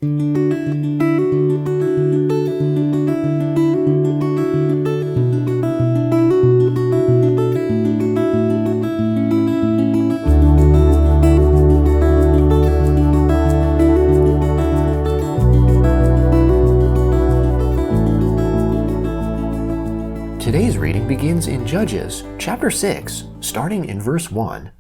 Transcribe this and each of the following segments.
Today's reading begins in Judges, chapter 6, starting in verse 1.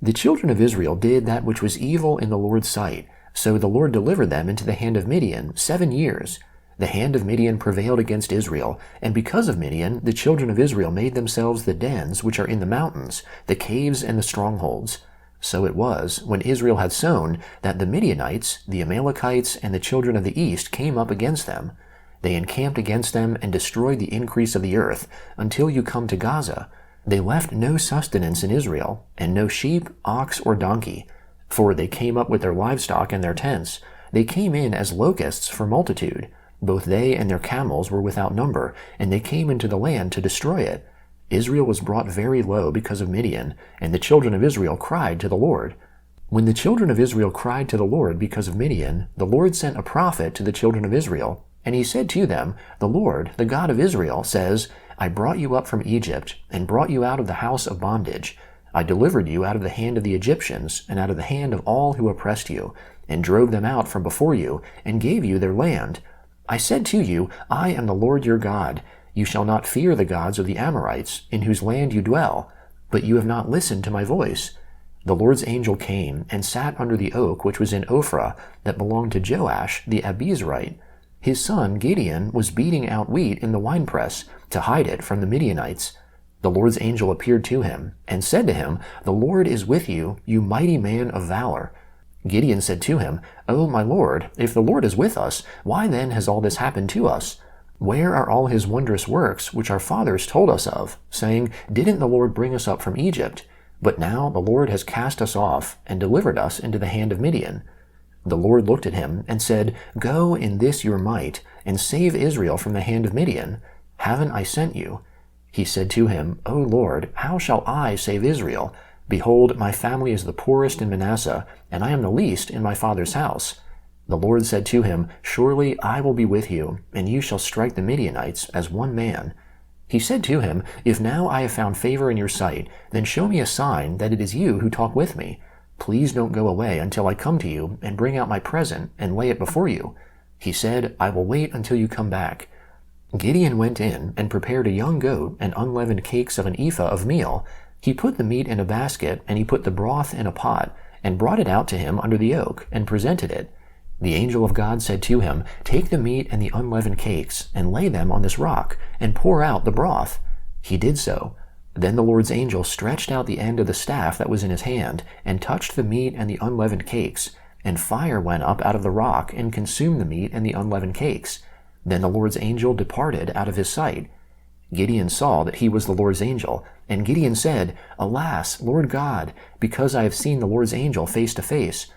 The children of Israel did that which was evil in the Lord's sight, so the Lord delivered them into the hand of Midian 7 years. The hand of Midian prevailed against Israel, and because of Midian, the children of Israel made themselves the dens which are in the mountains, the caves and the strongholds. So it was, when Israel had sown, that the Midianites, the Amalekites, and the children of the east came up against them. They encamped against them and destroyed the increase of the earth, until you come to Gaza. They left no sustenance in Israel, and no sheep, ox, or donkey. For they came up with their livestock and their tents. They came in as locusts for multitude. Both they and their camels were without number, and they came into the land to destroy it. Israel was brought very low because of Midian, and the children of Israel cried to the Lord. When the children of Israel cried to the Lord because of Midian, the Lord sent a prophet to the children of Israel, and he said to them, The Lord, the God of Israel, says, I brought you up from Egypt, and brought you out of the house of bondage. I delivered you out of the hand of the Egyptians, and out of the hand of all who oppressed you, and drove them out from before you, and gave you their land. I said to you, I am the Lord your God. You shall not fear the gods of the Amorites, in whose land you dwell. But you have not listened to my voice. The Lord's angel came, and sat under the oak which was in Ophrah, that belonged to Joash the Abiezrite. His son Gideon was beating out wheat in the winepress to hide it from the Midianites. The Lord's angel appeared to him, and said to him, The Lord is with you, you mighty man of valor. Gideon said to him, O my Lord, if the Lord is with us, why then has all this happened to us? Where are all his wondrous works which our fathers told us of, saying, Didn't the Lord bring us up from Egypt? But now the Lord has cast us off, and delivered us into the hand of Midian. The Lord looked at him, and said, Go in this your might, and save Israel from the hand of Midian. Haven't I sent you? He said to him, O Lord, how shall I save Israel? Behold, my family is the poorest in Manasseh, and I am the least in my father's house. The Lord said to him, Surely I will be with you, and you shall strike the Midianites as one man. He said to him, If now I have found favor in your sight, then show me a sign that it is you who talk with me. Please don't go away until I come to you and bring out my present and lay it before you. He said, I will wait until you come back. Gideon went in and prepared a young goat and unleavened cakes of an ephah of meal. He put the meat in a basket, and he put the broth in a pot, and brought it out to him under the oak, and presented it. The angel of God said to him, Take the meat and the unleavened cakes, and lay them on this rock, and pour out the broth. He did so. Then the Lord's angel stretched out the end of the staff that was in his hand, and touched the meat and the unleavened cakes, and fire went up out of the rock, and consumed the meat and the unleavened cakes. Then the Lord's angel departed out of his sight. Gideon saw that he was the Lord's angel, and Gideon said, Alas, Lord God, because I have seen the Lord's angel face to face.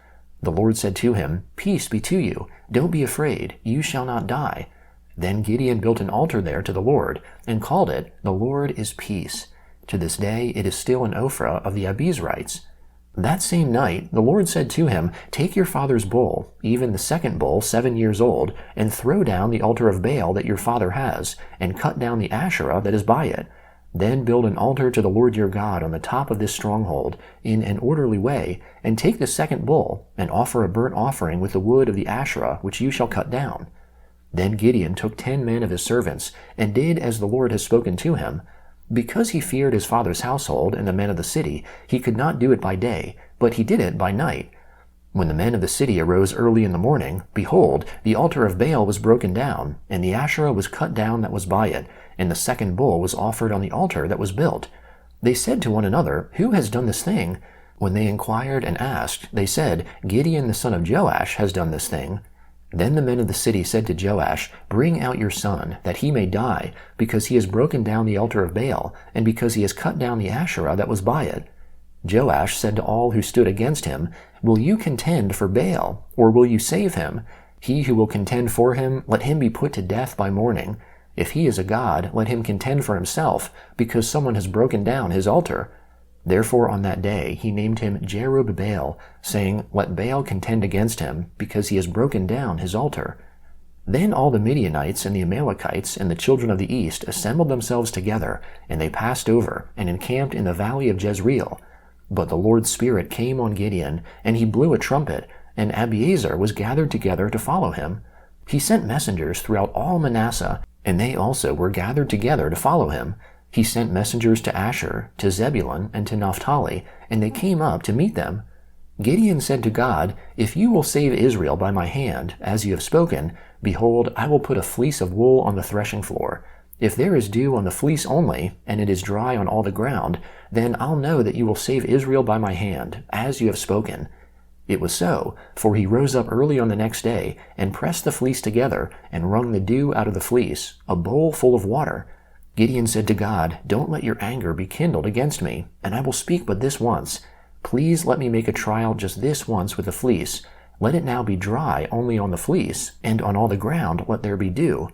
The Lord said to him, Peace be to you, don't be afraid, you shall not die. Then Gideon built an altar there to the Lord, and called it, The Lord is Peace. To this day it is still in Ophrah of the Abiezrites. That same night the Lord said to him, Take your father's bull, even the second bull 7 years old, and throw down the altar of Baal that your father has, and cut down the Asherah that is by it. Then build an altar to the Lord your God on the top of this stronghold, in an orderly way, and take the second bull, and offer a burnt offering with the wood of the Asherah which you shall cut down. Then Gideon took 10 men of his servants, and did as the Lord had spoken to him. Because he feared his father's household and the men of the city, he could not do it by day, but he did it by night. When the men of the city arose early in the morning, behold, the altar of Baal was broken down, and the Asherah was cut down that was by it, and the second bull was offered on the altar that was built. They said to one another, Who has done this thing? When they inquired and asked, they said, Gideon the son of Joash has done this thing. Then the men of the city said to Joash, Bring out your son, that he may die, because he has broken down the altar of Baal, and because he has cut down the Asherah that was by it. Joash said to all who stood against him, Will you contend for Baal, or will you save him? He who will contend for him, let him be put to death by morning. If he is a god, let him contend for himself, because someone has broken down his altar. Therefore on that day he named him Jerubbaal, saying, Let Baal contend against him, because he has broken down his altar. Then all the Midianites and the Amalekites and the children of the east assembled themselves together, and they passed over, and encamped in the valley of Jezreel. But the Lord's Spirit came on Gideon, and he blew a trumpet, and Abiezer was gathered together to follow him. He sent messengers throughout all Manasseh, and they also were gathered together to follow him. He sent messengers to Asher, to Zebulun, and to Naphtali, and they came up to meet them. Gideon said to God, If you will save Israel by my hand, as you have spoken, behold, I will put a fleece of wool on the threshing floor. If there is dew on the fleece only, and it is dry on all the ground, then I'll know that you will save Israel by my hand, as you have spoken. It was so, for he rose up early on the next day, and pressed the fleece together, and wrung the dew out of the fleece, a bowl full of water. Gideon said to God, Don't let your anger be kindled against me, and I will speak but this once. Please let me make a trial just this once with the fleece. Let it now be dry only on the fleece, and on all the ground let there be dew.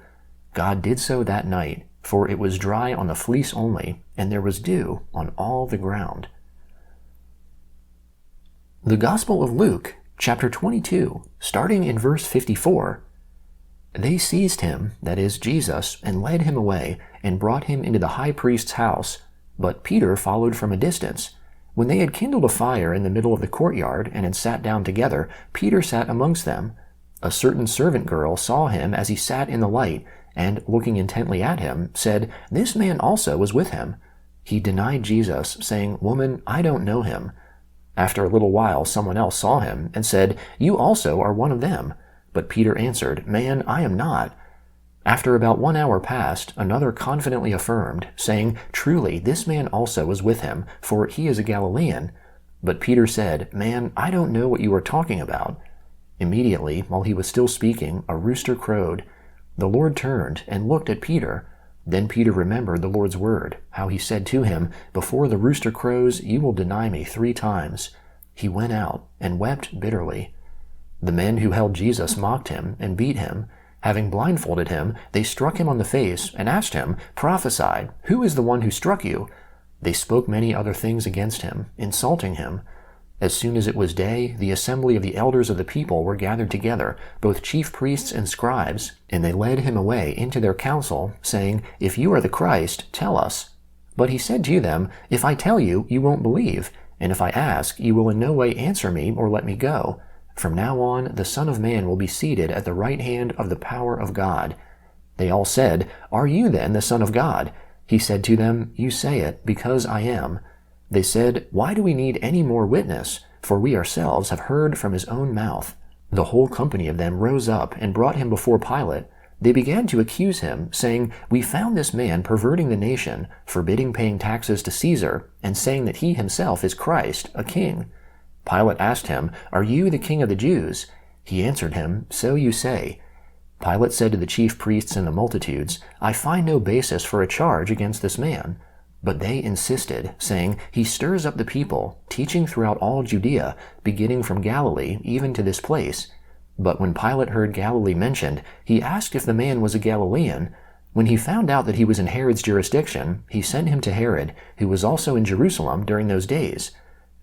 God did so that night, for it was dry on the fleece only, and there was dew on all the ground. The Gospel of Luke, chapter 22, starting in verse 54. They seized him, that is, Jesus, and led him away, and brought him into the high priest's house. But Peter followed from a distance. When they had kindled a fire in the middle of the courtyard, and had sat down together, Peter sat amongst them. A certain servant girl saw him as he sat in the light, and, looking intently at him, said, This man also was with him. He denied Jesus, saying, Woman, I don't know him. After a little while someone else saw him, and said, You also are one of them. But Peter answered, Man, I am not. After about 1 hour passed, another confidently affirmed, saying, Truly, this man also was with him, for he is a Galilean. But Peter said, Man, I don't know what you are talking about. Immediately, while he was still speaking, a rooster crowed. The Lord turned and looked at Peter. Then Peter remembered the Lord's word, how he said to him, Before the rooster crows, you will deny me 3 times. He went out and wept bitterly. The men who held Jesus mocked him and beat him. Having blindfolded him, they struck him on the face and asked him, Prophesy, who is the one who struck you? They spoke many other things against him, insulting him. As soon as it was day, the assembly of the elders of the people were gathered together, both chief priests and scribes, and they led him away into their council, saying, If you are the Christ, tell us. But he said to them, If I tell you, you won't believe, and if I ask, you will in no way answer me or let me go. From now on, the Son of Man will be seated at the right hand of the power of God. They all said, Are you then the Son of God? He said to them, You say it, because I am. They said, Why do we need any more witness? For we ourselves have heard from his own mouth. The whole company of them rose up and brought him before Pilate. They began to accuse him, saying, We found this man perverting the nation, forbidding paying taxes to Caesar, and saying that he himself is Christ, a king. Pilate asked him, Are you the king of the Jews? He answered him, So you say. Pilate said to the chief priests and the multitudes, I find no basis for a charge against this man. But they insisted, saying, He stirs up the people, teaching throughout all Judea, beginning from Galilee even to this place. But when Pilate heard Galilee mentioned, he asked if the man was a Galilean. When he found out that he was in Herod's jurisdiction, he sent him to Herod, who was also in Jerusalem during those days.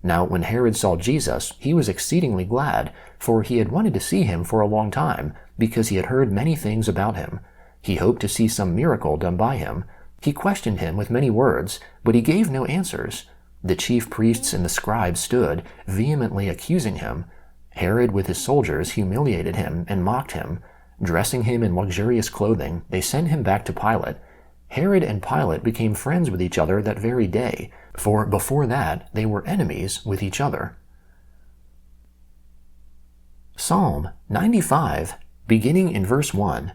Now when Herod saw Jesus, he was exceedingly glad, for he had wanted to see him for a long time, because he had heard many things about him. He hoped to see some miracle done by him. He questioned him with many words, but he gave no answers. The chief priests and the scribes stood, vehemently accusing him. Herod with his soldiers humiliated him and mocked him. Dressing him in luxurious clothing, they sent him back to Pilate. Herod and Pilate became friends with each other that very day, for before that they were enemies with each other. Psalm 95, beginning in verse 1.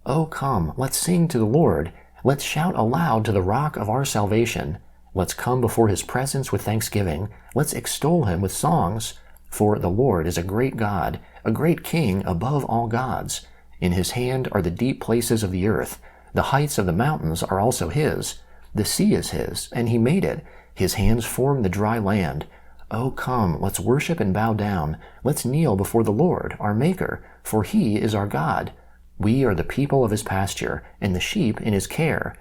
O come, let's sing to the Lord. Let's shout aloud to the rock of our salvation. Let's come before his presence with thanksgiving. Let's extol him with songs. For the Lord is a great God, a great King above all gods. In his hand are the deep places of the earth. The heights of the mountains are also his. The sea is his, and he made it. His hands formed the dry land. Oh, come, let's worship and bow down. Let's kneel before the Lord, our Maker, for he is our God. We are the people of his pasture, and the sheep in his care.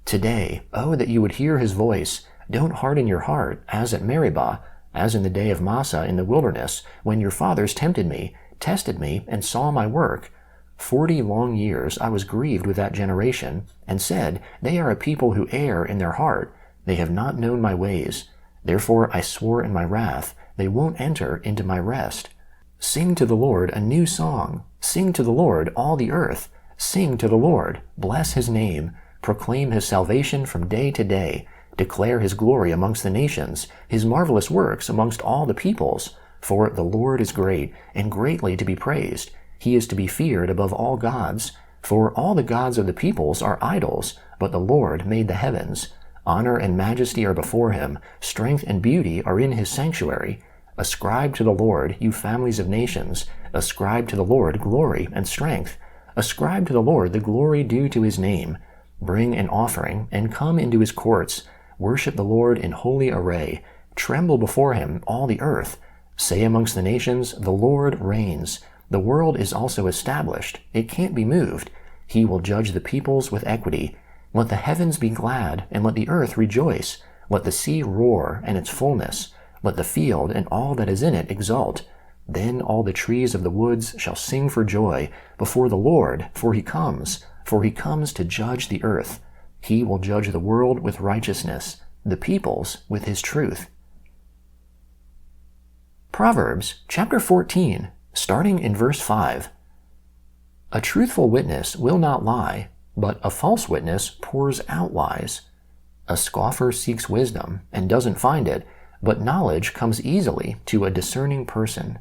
Today, oh, that you would hear his voice. Don't harden your heart, as at Meribah, as in the day of Massah in the wilderness, when your fathers tempted me, tested me, and saw my work. 40 long years I was grieved with that generation, and said, They are a people who err in their heart. They have not known my ways. Therefore I swore in my wrath, they won't enter into my rest. Sing to the Lord a new song. Sing to the Lord, all the earth. Sing to the Lord, bless his name. Proclaim his salvation from day to day. Declare his glory amongst the nations, his marvelous works amongst all the peoples. For the Lord is great, and greatly to be praised. He is to be feared above all gods. For all the gods of the peoples are idols, but the Lord made the heavens. Honor and majesty are before him. Strength and beauty are in his sanctuary. Ascribe to the Lord, you families of nations. Ascribe to the Lord glory and strength. Ascribe to the Lord the glory due to his name. Bring an offering, and come into his courts. Worship the Lord in holy array. Tremble before him, all the earth. Say amongst the nations, the Lord reigns. The world is also established. It can't be moved. He will judge the peoples with equity. Let the heavens be glad, and let the earth rejoice. Let the sea roar, and its fullness. Let the field and all that is in it exult. Then all the trees of the woods shall sing for joy before the Lord, for he comes to judge the earth. He will judge the world with righteousness, the peoples with his truth. Proverbs chapter 14, starting in verse 5. A truthful witness will not lie, but a false witness pours out lies. A scoffer seeks wisdom and doesn't find it, but knowledge comes easily to a discerning person.